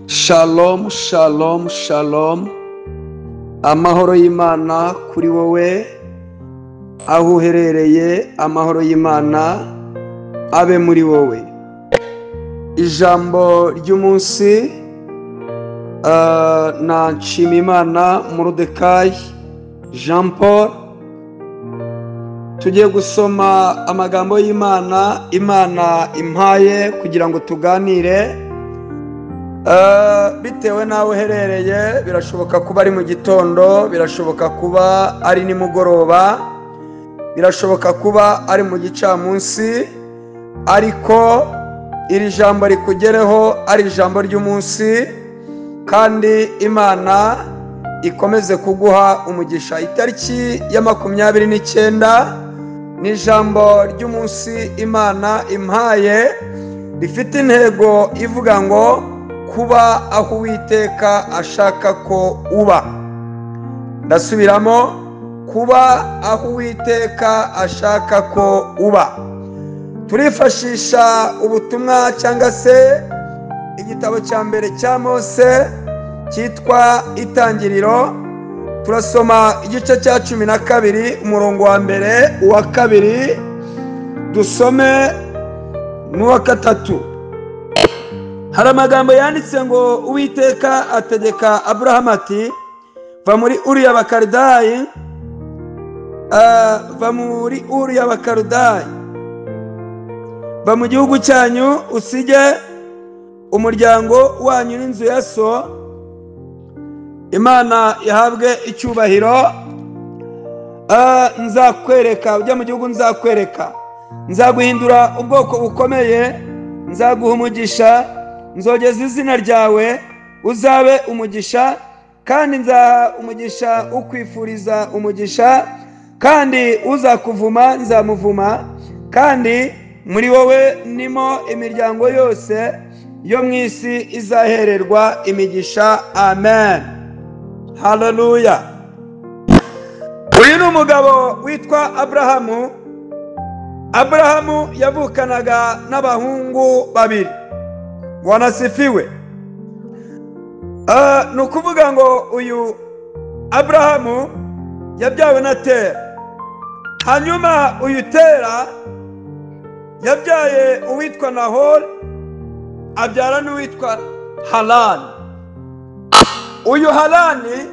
Shalom, shalom, shalom. Amahoro y'Imana kuri wowe aho uherereye, amahoro y'Imana abe muri wowe. Ijambo ry'umunsi na Nshimiyimana Moridekayi Jean Paul. Tugiye gusoma amagambo y'Imana Imana impaye kugira ngo tuganire. Bitewe nawe uherereye, birashoboka kuba ari mu gitondo, birashoboka kuba ari nimugoroba, birashoboka kuba ari mu gicamunsi, ariko iri jambo rikugereho ari ijambo ry'umunsi, kandi Imana ikomeze kuguha umugisha. Itariki ya 29 ni ijambo ry'umunsi Imana impaye, rifite intego ivuga ngo kuba aho Uwiteka ashaka ko uba. Ndasubiramo, kuba aho Uwiteka ashaka ko uba. Turifashisha ubutumwa cyangwa se igitabo cya mbere cya Mose cyitwa Itangiriro. Turasoma igice cya 12 umurongo wa mbere, uwa kabiri, dusome n'uwa gatatu. Hari amagambo yanditse ngo Uwiteka ategeka Aburahamu ati, va muri Uru y'Abakaludaya, va mu gihugu cyanyu, usige umuryango wanyu n'inzu ya so. Imana yahabwe icyubahiro. Nzakwereka, ujya mu gihugu nzakwereka, nzaguhindura ubwoko bukomeye, nzaguha umugisha, nzogeza izina ryawe, uzabe umugisha, kandi nzaha umugisha ukwifuriza umugisha, kandi uzakuvuma nzamuvuma, kandi muri wowe nimo imiryango yose yo mu isi izahererwa imigisha. Amen. Haleluya. Uyu ni umugabo witwa Aburahamu. Aburahamu yavukanaga n'abahungu babiri. Wanasifiwe. Ni ukuvuga ngo uyu Aburahamu yabyawe na Tera. Hanyuma uyu Tera yabyaye uwitwa Nahori, abyara n'uwitwa Harani. Uyu Harani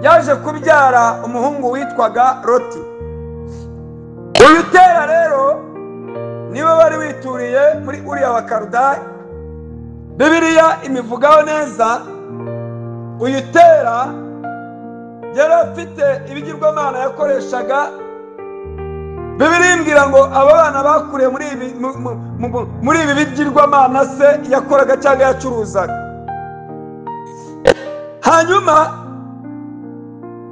yaje kubyara umuhungu witwaga Loti. Uyu Tera rero niwe wari wituriye muri Uru y'Abakaludaya. Bibiliya imivugaho neza. Uyu Tera yari afite ibigirwamana yakoreshaga. Bibiliya imbwira ngo aba bana bakuriye muri ibi bigirwamana se yakoraga cyangwa yacuruzaga. Hanyuma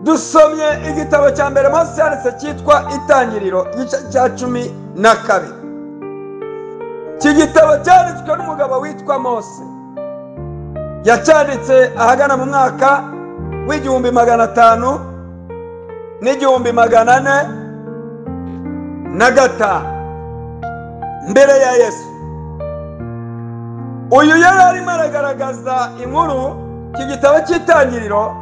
dusomye igitabo cya mbere Mose yanditse cyitwa Itangiriro, igice cya 12. Iki gitabo cyanditswe n'umugabo witwa Mose. Yacyanditse ahagana mu mwaka w'1500 n'1405 mbere ya Yesu. Uyu yari arimo aragaragaza inkuru. Iki gitabo cy'Itangiriro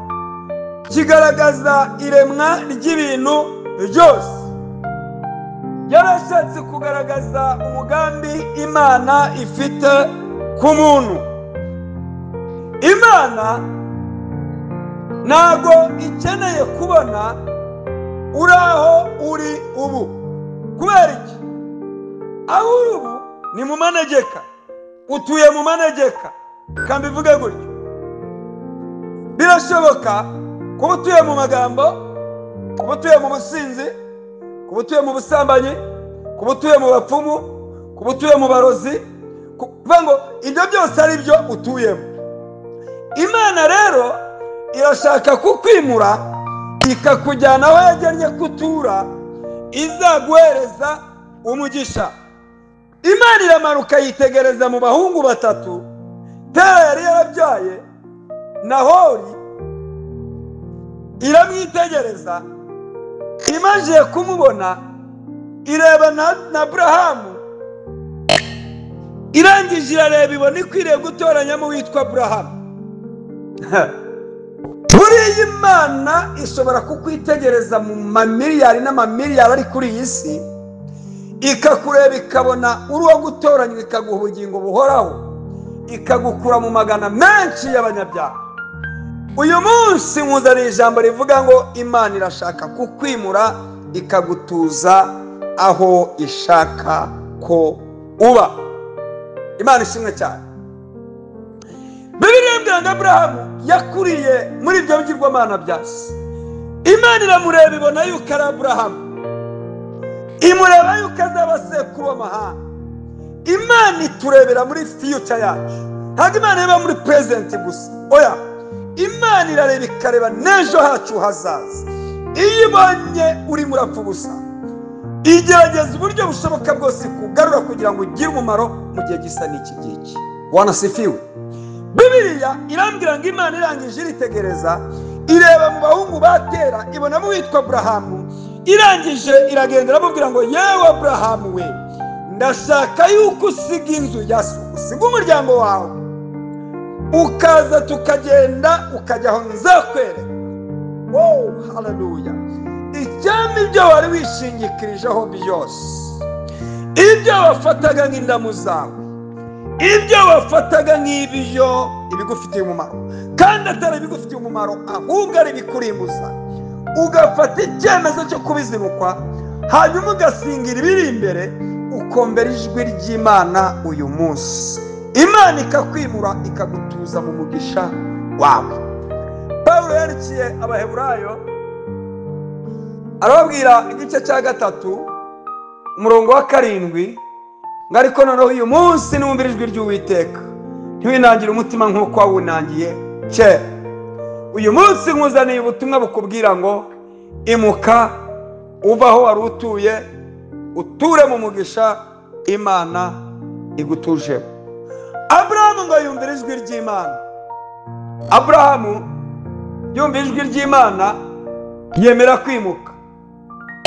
kigaragaza iremwa ry'ibintu byose. Yarashatse kugaragaza umugambi Imana ifite ku muntu. Imana ntago ikeneye kubona uri aho uri ubu. Kubera iki? Aho uri ubu ni mu manegeka, utuye mu manegeka. Kandi bivuge gutyo, birashoboka kuba utuye mu magambo, kuba utuye mu businzi, kuba utuye mu busambanyi, kuba utuye mu bapfumu, kuba utuye mu barozi, kuvuga ngo ibyo byose ari byo utuyemo. Imana rero irashaka kukwimura ikakujyana aho yagennye kutura, izaguhereza umugisha. Imana iramanuka yitegereza mu bahungu batatu, Tera yari yarabyaye Nahori, iramwitegereza, imaze kumubona ireba na Aburahamu, irangije irareba ibona ikwiriye gutoranyamo witwa Aburahamu. Buriya Imana ishobora kukwitegereza mu mamiliyari n'amamiliyari ari kuri iyi si, ikakureba ikabona uri uwo gutoranywa, ikaguha ubugingo buhoraho, ikagukura mu magana menshi y'abanyabyaha. Uyu munsi nkuzaniye ijambo rivuga ngo Imana irashaka kukwimura ikagutuza aho ishaka ko uba. Imana ishimwe cyane. Bibiliya imbwira ngo Aburahamu yakuriye muri ibyo bigirwamana bya se. Imana iramureba ibona yuko ari Aburahamu, imureba yuko azaba sekuru w'amahanga. Imana iturebera muri future yacu, ntabwo Imana iba muri present gusa. Oya, Imana irareba ikareba n'ejo hacu hazaza. Iyo ibonye uri murapfa ubusa, igerageza uburyo bushoboka bwose kugarura kugira ngo ugire umumaro mu gihe gisa n'iki ngiki. Wanasifiwe. Bibiliya irambwira ngo Imana irangije iritegereza, ireba mu bahungu ba Tera, ibonamo witwa Aburahamu, irangije iragenda iramubwira ngo yewe Aburahamu we, ndashaka yuko usiga inzu ya so, usiga umuryango wawe, ukaza tukagenda ukajya aho nzakwereka. Wow, haleluya. Icyampa ibyo wari wishingikirijeho byose, ibyo wafataga nk'indamu zawe, ibyo wafataga nk'ibyo ibigufitiye umumaro kandi atari ibigufitiye umumaro, ahubwo ari ibikurimbuza, ugafata icyemezo cyo kubizinukwa, hanyuma ugasingira ibiri imbere, ukombera ijwi ry'Imana uyu munsi. Imana ikakwimura ikagutuza mu mugisha wawe. Pawulo yandikiye Abaheburayo arababwira igice cya 3 umurongo wa 7 ngo ariko noneho uyu munsi numvira ijwi ry'Uwiteka, ntiwinangire umutima nk'uko wawunangiye kera. Uyu munsi nkuzaniye ubutumwa bukubwira ngo imuka uva aho wari utuye, uture mu mugisha Imana igutuje. Aburahamu ngo yumvira ijwi ry'Imana. Aburahamu yumvira ijwi ry'Imana, yemera kwimuka.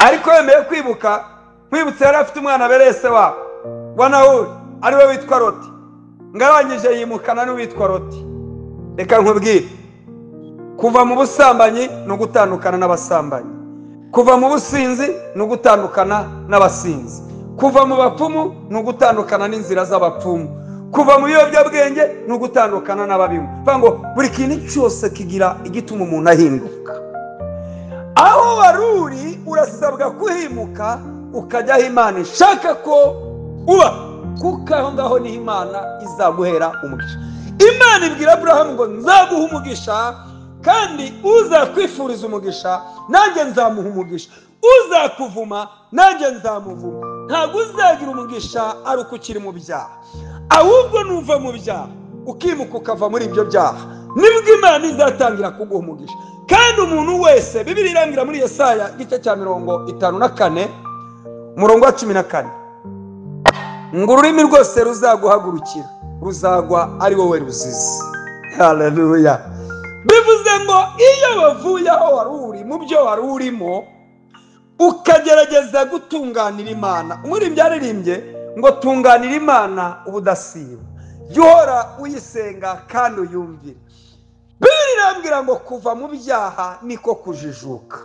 Ariko yemeye kwimuka, kwibutsa yari afite umwana abereye se wabo wa Nahori, ari we witwa Loti. Ngarangije yimukana n'uwitwa Loti. Reka nkubwire, kuva mu busambanyi no gutandukana n'abasambanyi, kuva mu businzi no gutandukana n'abasinzi, kuva mu bapfumu no gutandukana n'inzira z'abapfumu, kuva mu biyobyabwenge no gutandukana n'ababimu. Ngo buri kintu cyose kigira igituma umuntu ahinduka. Aho waruri urasabwa kuhimuka ukajya aho Imana ishaka ko uba, kuko aho ngaho ni Imana izaguhera umugisha. Imana ibwira Aburahamu ngo nzaguha umugisha, kandi uzakwifuriza umugisha nanjye nzamuha umugisha, uzakuvuma nanjye nzamuvuma. Ntabwo uzagira umugisha ari uko ukiri mu byaha, ahubwo nuva mu byaha ukimuka ukava muri ibyo byaha, nibwo Imana izatangira kuguha umugisha. Kandi umuntu wese, Bibiliya irambwira muri Yesaya igice cya 54 umurongo wa 14 ngo ururimi rwose ruzaguhagurukira ruzagwa ari wowe ruzizi. Haleluya. Bivuze ngo iyo wavuye aho wari uri mu byo wari urimo, ukagerageza gutunganira Imana. Umuririmbyi yaririmbye ngo tunganira Imana ubudasiba, jya uhora uyisenga kandi uyumvire. Bibiliya irambwira ngo kuva mu byaha niko kujijuka.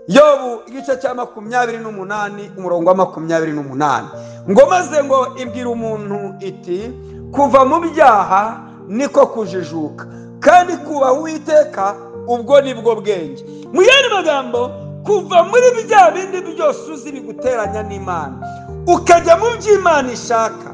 Yobu igice cya 28 umurongo wa 28 ngo maze ngo ibwira umuntu iti kuva mu byaha niko kujijuka, kandi kubaha Uwiteka ubwo nibwo bwenge. Mu yandi magambo, kuva muri bya bindi byose uzi biguteranya n'Imana ukajya mu by'Imana ishaka.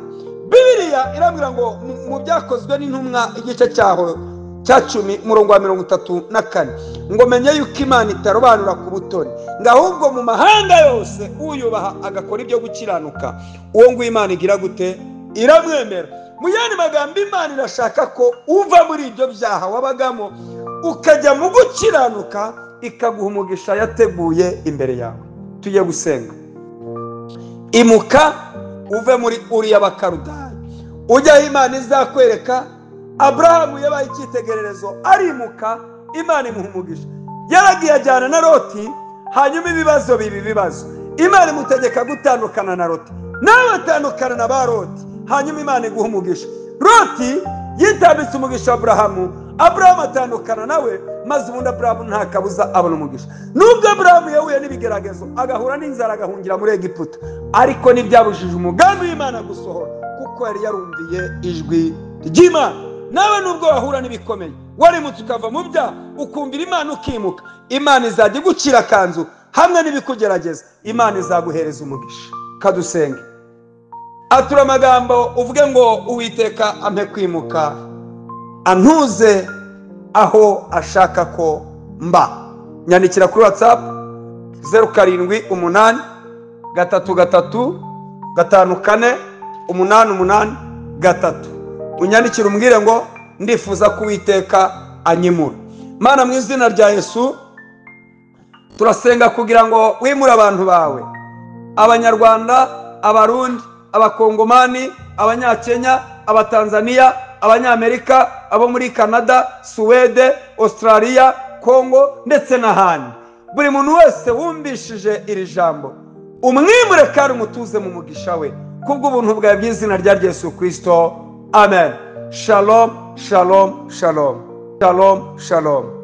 Bibiliya irambwira ngo mu byakozwe n'intumwa igice cyaho cya 10 umurongo wa 34 ngo menye yuko Imana itarobanura ku butoni, ngo ahubwo mu mahanga yose uyubaha agakora ibyo gukiranuka, uwo ngo Imana igira gute? Iramwemera. Mu yandi magambo, Imana irashaka ko uva muri ibyo byaha wabagamo ukajya mu gukiranuka, ikaguha umugisha yateguye imbere yawe. Tujye gusenga. Imuka uve muri Uri y'Abakaludaya ujya aho Imana izakwereka, Aburahamu yabaye icyitegererezo arimuka, Imana imuha umugisha. Yaragiye ajyana na Loti, hanyuma ibibazo Imana imutegeka gutandukana na Loti, nawe atandukana na ba Loti, hanyuma Imana iguha umugisha. Loti yitambitse umugisha Aburahamu, Aburahamu atandukana nawe, maze ubundi Aburahamu nta kabuza abona umugisha. Nubwo Aburahamu yahuye n'ibigeragezo, agahura n'inzara, agahungira muri Egiputa, ariko ntibyabujije umugambi w'Imana gusohora, kuko yari yarumviye ijwi ry'Imana. Nawe nubwo wahura n'ibikomeye, warimutse ukava mu byaha, ukumvira Imana ukimuka, Imana izajya igucira akanzu hamwe n'ibikugerageza, Imana izaguhereza umugisha. Kadusenge. Atura amagambo uvuge ngo Uwiteka ampe kwimuka, antuze aho ashaka ko mba. Nyandikira kuri WhatsApp 078 333 54 88 unyandikira umbwire ngo ndifuza ko Uwiteka anyimura. Mana, mu izina rya Yesu turasenga kugira ngo wimure abantu bawe, Abanyarwanda, Abarundi, Abakongomani, Abanyakenya, Abatanzania, Abanyamerika, abo muri Canada, Suwede, Australia, Kongo ndetse n'ahandi. Buri muntu wese wumvishije iri jambo umwimure kandi umutuze mu mugisha we, kubw'ubuntu bwawe bw'izina rya Yesu Kristo. Amen. Shalom, shalom, shalom. Shalom, shalom.